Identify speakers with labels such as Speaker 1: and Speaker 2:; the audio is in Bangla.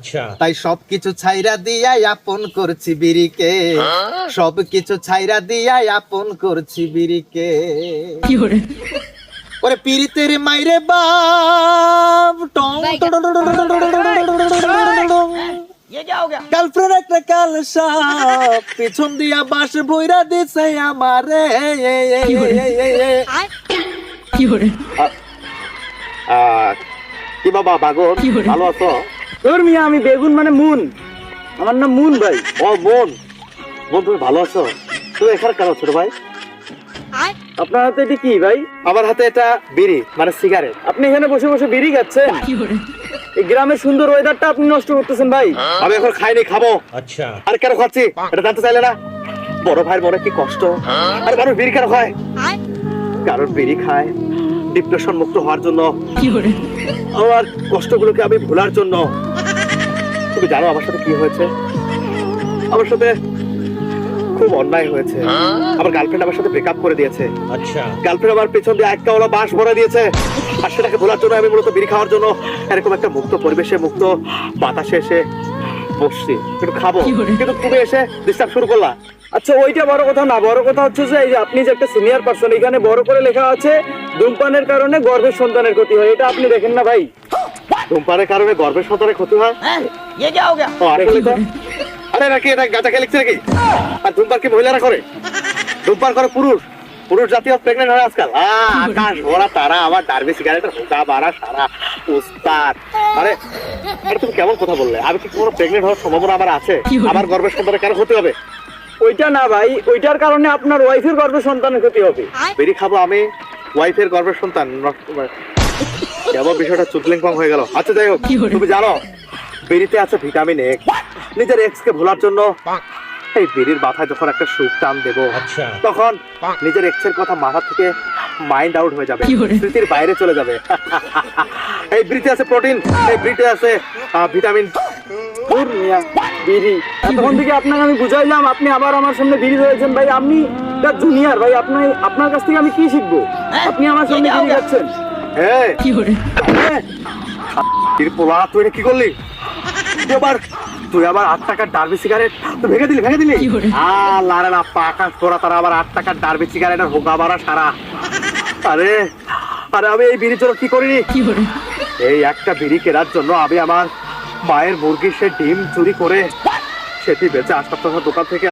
Speaker 1: আচ্ছা
Speaker 2: তাই সবকিছু ছাইরা দিয়াই আপন করছি বিড়িকে, সবকিছু ছাইরা দিয়াই আপন করছি বিড়িকে। ওরে পিরিতের মাইরে বাপ টং গার্লফ্রেন্ড একটা কাল সাপ পিছন দিয়া বাস বইরা দিছে আমারে। কি বাবা বাগর ভালো আছো?
Speaker 3: তোর মিয়া আমি বেগুন মানে মুন, আমার নাম মুন ভাই।
Speaker 2: ও বোন, বোন তুমি ভালো আছো? তুমি এখানে কেন ছোট ভাই?
Speaker 3: আপনার হাতে এটি কি ভাই?
Speaker 2: আমার হাতে এটা বিড়ি মানে সিগারেট।
Speaker 3: আপনি এখানে বসে বসে বিড়ি খাচ্ছেন? এই গ্রামের সুন্দর ওয়েদারটা আপনি নষ্ট করতেছেন ভাই।
Speaker 2: আমি এখন খাইনি, খাবো।
Speaker 1: আচ্ছা
Speaker 2: আর কেন খাচ্ছি এটা জানতে চাইলে না? বড় ভাইয়ের মনে কি কষ্ট। আর মানুষ বিড়ি কেন খায়? কারণ বিড়ি খায় ডিপ্রেশন মুক্ত হওয়ার জন্য, আমার কষ্টগুলোকে আমি ভোলার জন্য। তুমি জানো আমার সাথে কি হয়েছে? আমার সাথে খুব অন্যায় হয়েছে। আমার গার্লফ্রেন্ড আমার সাথে ব্রেকআপ করে দিয়েছে।
Speaker 1: আচ্ছা
Speaker 2: গার্লফ্রেন্ড আমার পেছন দিয়ে এক কাওলা বাঁশ ভরে দিয়েছে। আর সেটাকে ভোলার জন্য আমি মূলত বিড়ি খাওয়ার জন্য এরকম একটা মুক্ত পরিবেশে, মুক্ত বাতাসে এসে বসছি, একটু খাবো, কিন্তু তুমি এসে ডিস্টার্ব শুরু করলা।
Speaker 3: আচ্ছা ওইটা বড় কথা না, বড় কথা হচ্ছে যে এই যে আপনি যে একটা সিনিয়র পারসন, এখানে বড় করে লেখা আছে ধূমপানের কারণে গর্ভের সন্তানের ক্ষতি হয়, এটা আপনি দেখেন না ভাই?
Speaker 2: ধূমপানের কারণে গর্ভের সন্তানের ক্ষতি হয়? ও, আসলে তো। আরে নাকি এটা গাঁজা খেয়ে লিখছে নাকি? আর ধূমপান কি মহিলারা করে? ধূমপান করে পুরুষ। পুরুষ জাতীয় প্রেগনেন্ট হয় আজকাল। আকাশ ভরা তারা, আমার ডার্বি সিগারেটের হুকা বাড়া সারা উস্তাদ। আরে আরে তুমি কেমন কথা বললে? আমি কি কোনো প্রেগনেন্ট হওয়ার সম্ভাবনা আমার আছে? আমার গর্ভের সন্তানের কেন ক্ষতি হবে?
Speaker 3: ওইটা না ভাই, ওইটার কারণে আপনার ওয়াইফের গর্ভের সন্তানের ক্ষতি হবে।
Speaker 2: বেরি খাবো আমি, ওয়াইফের গর্ভের সন্তান নষ্ট করে। কেমন বিষয়টা চুদলিংপং হয়ে গেল। আচ্ছা যাই হোক, তুমি জানো বেরিতে আছে ভিটামিন এক্স। নিজের এক্স কে ভোলার জন্য এই বেরির মাথায় যখন একটা সুখ টান দেবো,
Speaker 1: আচ্ছা
Speaker 2: তখন নিজের এক্স এর কথা মাথা থেকে মাইন্ড আউট হয়ে যাবে, স্মৃতির বাইরে চলে যাবে। এই বিড়িতে আছে প্রোটিন, এই বিড়িতে আছে ভিটামিন।
Speaker 3: দূর মিয়া, বিড়ি এতক্ষণ থেকে আপনাকে আমি বুঝাইলাম, আপনি আবার আমার সামনে বিড়ি ধরেছেন ভাই। আপনি জুনিয়র ভাই, আপনার কাছ থেকে আমি কি শিখবো? আপনি আমার সামনে বিড়ি খাচ্ছেন।
Speaker 2: তুই কি করলি? তুই আবার 8 টাকার ডার্বি সিগারেট ভেঙে দিলি। না পাকা তোরা তারা আবার 8 টাকার ডার্বি সিগারেটের হোগা বাড়া সারা। আরে আরে আমি এই বিড়ির জন্য কি করিনি? এই একটা বিড়ি কেনার জন্য আমি আমার মায়ের মুরগির সে ডিম চুরি করে সেটি বেচে আসার দোকান থেকে